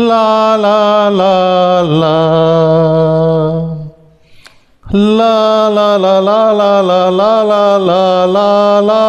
లా లా లా లా లా లా లా లా లా లా లా లా లా లా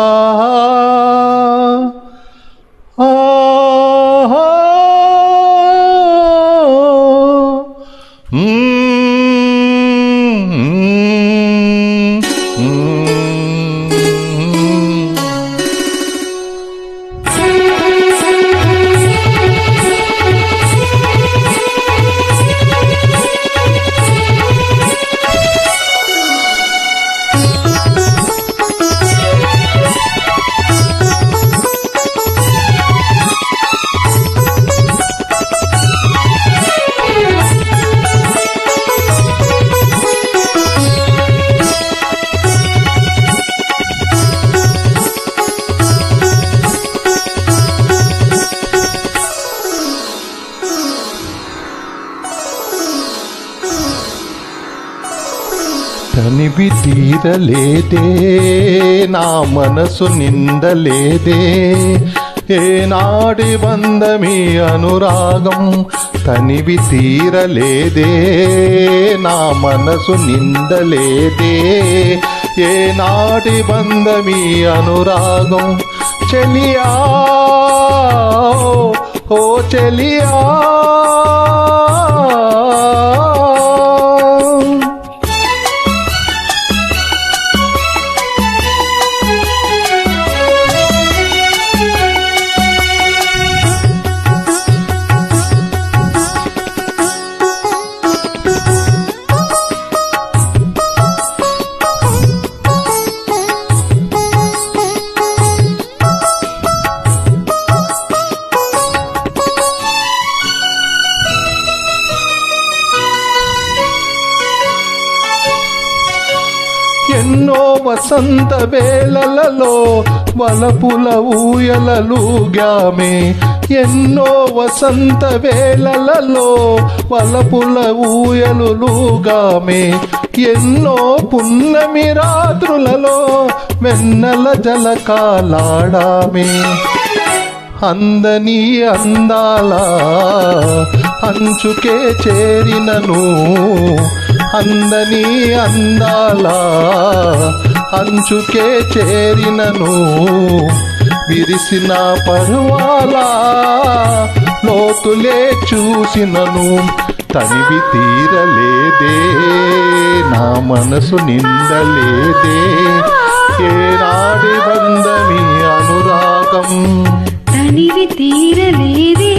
తనివి తీరలేదే నా మనసు నిండలేదే ఏనాడి బంధమీ అనురాగం తనివి తీరలేదే నా మనసు నిండలేదే ఏనాడి బంధమీ అనురాగం చెలియా ఓ చెలియా ఎన్నో వసంత వేళలలో వలపుల ఊయలలుగామే ఎన్నో వసంత వేళలలో వలపుల ఊయలుగామే ఎన్నో పున్నమి రాత్రులలో వెన్నెల జలకాలాడామే అందని అందాల అంచుకే చేరినను అందని అందాల అంచుకే చేరినను విరిసిన పరువాల లోతులే చూసినను తనివి తీరలేదే నా మనసు నిండలేదే ఏనాడి బంధమీ అనురాగం తనివి తీరలేదే